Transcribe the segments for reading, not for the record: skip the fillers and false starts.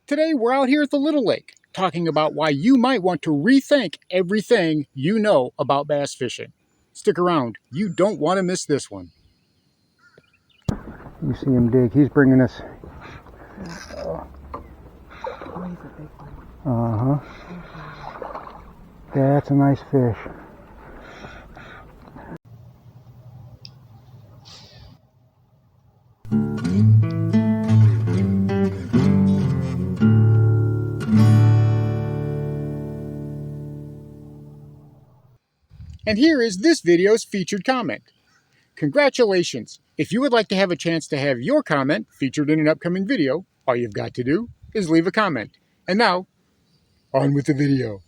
Today we're out here at the Little Lake talking about why you might want to rethink everything you know about bass fishing. Stick around, you don't want to miss this one. You see him dig, he's bringing us. Oh, he's a big one. That's a nice fish. And here is this video's featured comment. Congratulations! If you would like to have a chance to have your comment featured in an upcoming video, all you've got to do is leave a comment. And now, on with the video.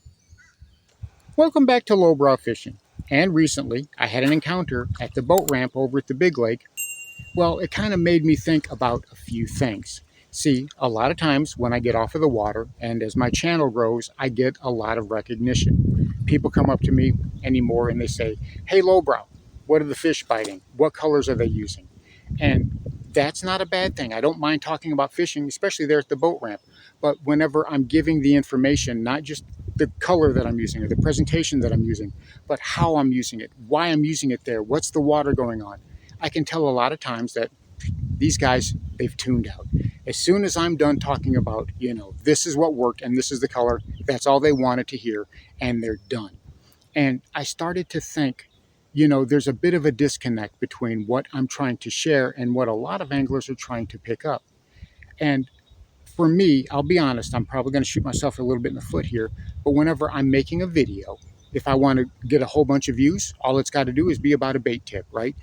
Welcome back to Lowbrow Fishing. And recently, I had an encounter at the boat ramp over at the Big Lake. Well, it kind of made me think about a few things. See, a lot of times when I get off of the water and as my channel grows, I get a lot of recognition. People come up to me anymore and they say, "Hey, Lowbrow, what are the fish biting? What colors are they using?" And that's not a bad thing. I don't mind talking about fishing, especially there at the boat ramp. But whenever I'm giving the information, not just the color that I'm using or the presentation that I'm using, but how I'm using it, why I'm using it there, what's the water going on, I can tell a lot of times that these guys, they've tuned out. As soon as I'm done talking about, this is what worked and this is the color, that's all they wanted to hear, and they're done. And I started to think, there's a bit of a disconnect between what I'm trying to share and what a lot of anglers are trying to pick up. And for me, I'll be honest, I'm probably going to shoot myself a little bit in the foot here, but whenever I'm making a video, if I want to get a whole bunch of views, all it's got to do is be about a bait tip, right?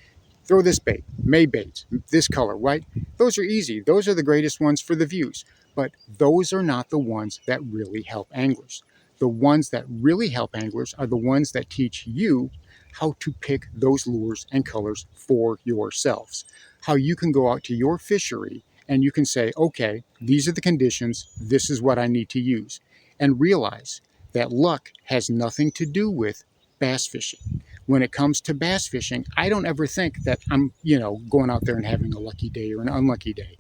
Throw this bait, May baits, this color, right? Those are easy. Those are the greatest ones for the views. But those are not the ones that really help anglers. The ones that really help anglers are the ones that teach you how to pick those lures and colors for yourselves. How you can go out to your fishery and you can say, okay, these are the conditions, this is what I need to use. And realize that luck has nothing to do with bass fishing. When it comes to bass fishing, I don't ever think that I'm, going out there and having a lucky day or an unlucky day.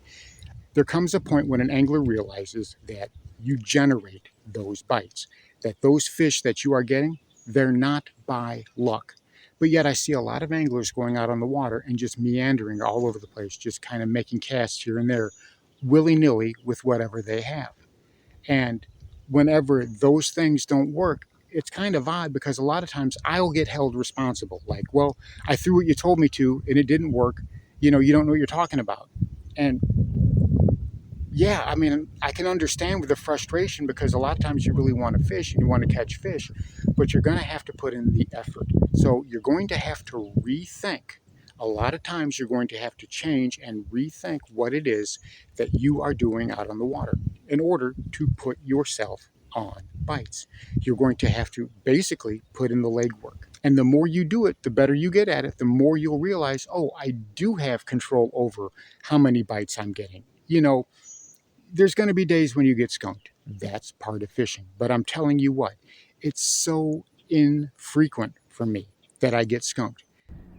There comes a point when an angler realizes that you generate those bites, that those fish that you are getting, they're not by luck. But yet I see a lot of anglers going out on the water and just meandering all over the place, just kind of making casts here and there, willy-nilly with whatever they have. And whenever those things don't work, it's kind of odd because a lot of times I'll get held responsible. Like, well, I threw what you told me to and it didn't work. You don't know what you're talking about. And yeah, I mean, I can understand with the frustration because a lot of times you really want to fish and you want to catch fish, but you're going to have to put in the effort. So you're going to have to rethink. A lot of times you're going to have to change and rethink what it is that you are doing out on the water in order to put yourself on bites. You're going to have to basically put in the legwork. And the more you do it, the better you get at it, the more you'll realize, oh, I do have control over how many bites I'm getting. There's going to be days when you get skunked. That's part of fishing. But I'm telling you what, it's so infrequent for me that I get skunked.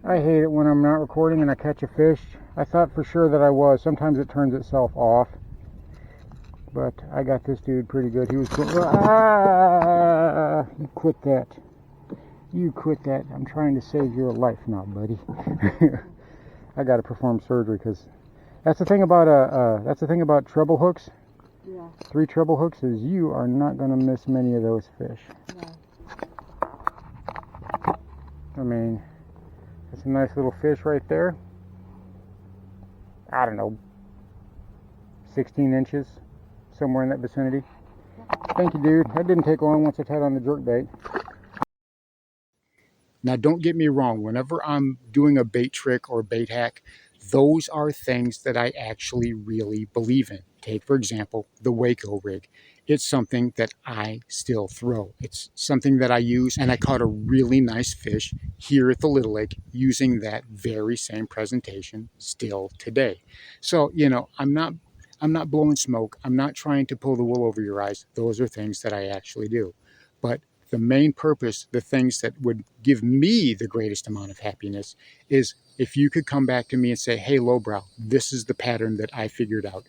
I hate it when I'm not recording and I catch a fish. I thought for sure that I was. Sometimes it turns itself off. But I got this dude pretty good. He was cool. You quit that. You quit that. I'm trying to save your life now, buddy. I got to perform surgery because that's the thing about treble hooks. Yeah. 3 treble hooks is you are not going to miss many of those fish. No. I mean, that's a nice little fish right there. I don't know, 16 inches, somewhere in that vicinity. Thank you, dude. That didn't take long once I tied on the jerk bait. Now, don't get me wrong. Whenever I'm doing a bait trick or bait hack, those are things that I actually really believe in. Take, for example, the Waco rig. It's something that I still throw. It's something that I use, and I caught a really nice fish here at the Little Lake using that very same presentation still today. So, I'm not blowing smoke. I'm not trying to pull the wool over your eyes. Those are things that I actually do. But the main purpose, the things that would give me the greatest amount of happiness is if you could come back to me and say, hey, Lowbrow, this is the pattern that I figured out.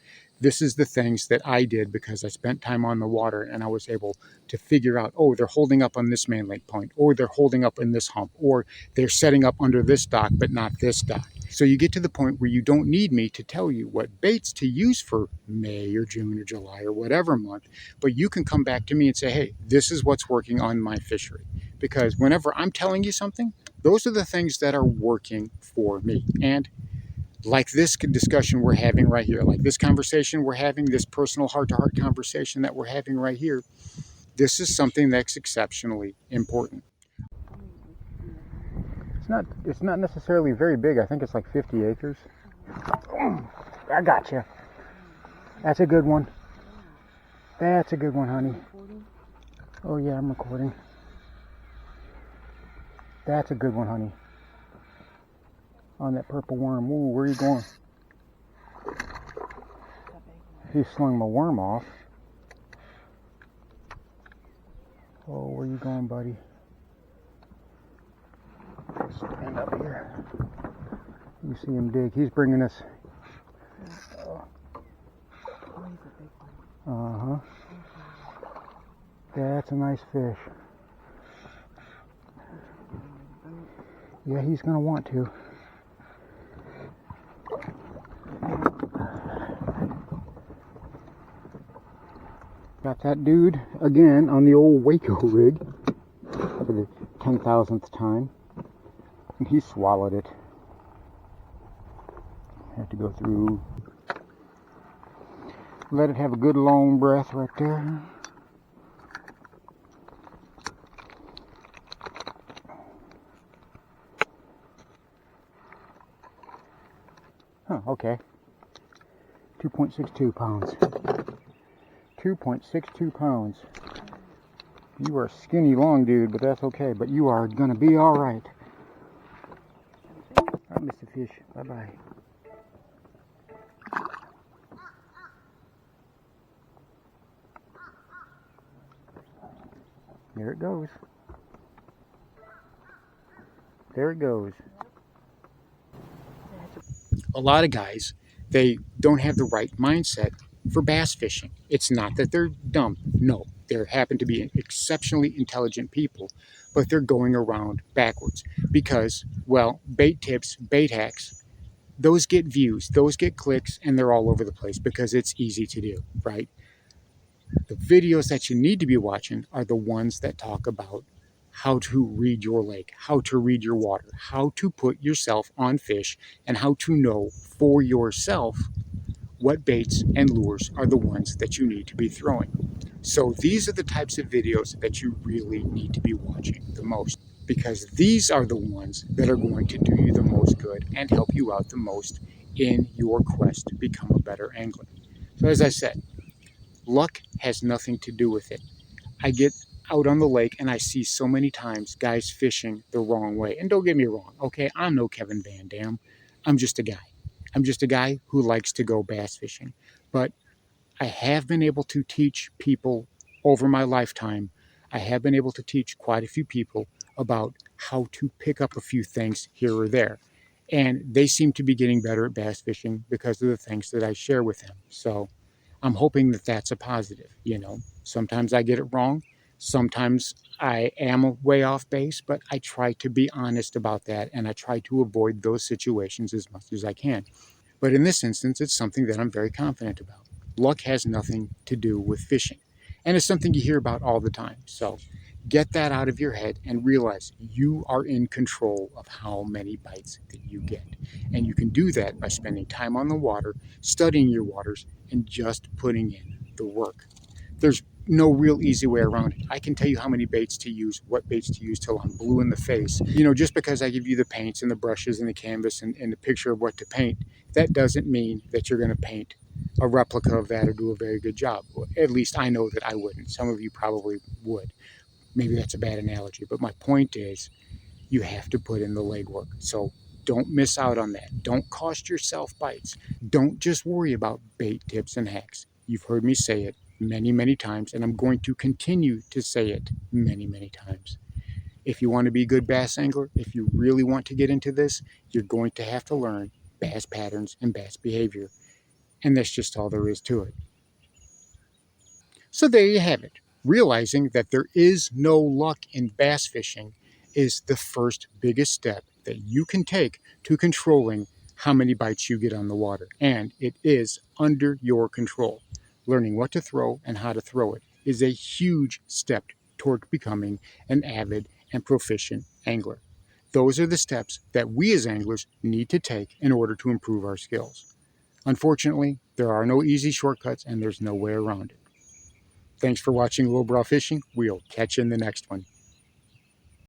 This is the things that I did because I spent time on the water and I was able to figure out, oh, they're holding up on this main lake point, or they're holding up in this hump, or they're setting up under this dock but not this dock. So you get to the point where you don't need me to tell you what baits to use for May or June or July or whatever month, but you can come back to me and say, hey, this is what's working on my fishery. Because whenever I'm telling you something, those are the things that are working for me. And like this discussion we're having right here, like this conversation we're having, this personal heart-to-heart conversation that we're having right here, this is something that's exceptionally important. It's not necessarily very big. I think it's like 50 acres. I got you. That's a good one. That's a good one, honey. Oh yeah, I'm recording. That's a good one, honey. On that purple worm. Ooh, where are you going? He slung my worm off. Oh, where are you going, buddy? Stand up here. You see him dig. He's bringing us. Uh-huh. That's a nice fish. Yeah, he's going to want to. Got that dude again on the old Waco rig for the 10,000th time. And he swallowed it. Have to go through. Let it have a good long breath right there. Huh, okay. 2.62 pounds. 2.62 pounds. You are a skinny long dude, but that's okay. But you are gonna be all right. All right, Mr. Fish. Bye-bye. There it goes. There it goes. A lot of guys, they don't have the right mindset for bass fishing. It's not that they're dumb. No, they happen to be exceptionally intelligent people, but they're going around backwards because, well, bait tips, bait hacks, those get views, those get clicks, and they're all over the place because it's easy to do, right? The videos that you need to be watching are the ones that talk about how to read your lake, how to read your water, how to put yourself on fish, and how to know for yourself what baits and lures are the ones that you need to be throwing. So these are the types of videos that you really need to be watching the most, because these are the ones that are going to do you the most good and help you out the most in your quest to become a better angler. So as I said, luck has nothing to do with it. I get out on the lake and I see so many times guys fishing the wrong way. And don't get me wrong, okay, I'm no Kevin Van Dam. I'm just a guy. I'm just a guy who likes to go bass fishing. But I have been able to teach people over my lifetime. I have been able to teach quite a few people about how to pick up a few things here or there. And they seem to be getting better at bass fishing because of the things that I share with them. So I'm hoping that that's a positive. You know, sometimes I get it wrong. Sometimes I am way off base, but I try to be honest about that, and I try to avoid those situations as much as I can. But in this instance, it's something that I'm very confident about. Luck has nothing to do with fishing, and it's something you hear about all the time. So get that out of your head and realize you are in control of how many bites that you get. And you can do that by spending time on the water, studying your waters, and just putting in the work. There's no real easy way around it. I can tell you how many baits to use, what baits to use till I'm blue in the face. You know, just because I give you the paints and the brushes and the canvas and the picture of what to paint, that doesn't mean that you're going to paint a replica of that or do a very good job. At least I know that I wouldn't. Some of you probably would. Maybe that's a bad analogy, but my point is you have to put in the legwork. So don't miss out on that. Don't cost yourself bites. Don't just worry about bait tips and hacks. You've heard me say it many, many times, and I'm going to continue to say it many, many times. If you want to be a good bass angler, if you really want to get into this, you're going to have to learn bass patterns and bass behavior. And that's just all there is to it. So there you have it. Realizing that there is no luck in bass fishing is the first biggest step that you can take to controlling how many bites you get on the water. And it is under your control. Learning what to throw and how to throw it is a huge step toward becoming an avid and proficient angler. Those are the steps that we as anglers need to take in order to improve our skills. Unfortunately, there are no easy shortcuts and there's no way around it. Thanks for watching Lowbrow Fishing. We'll catch you in the next one.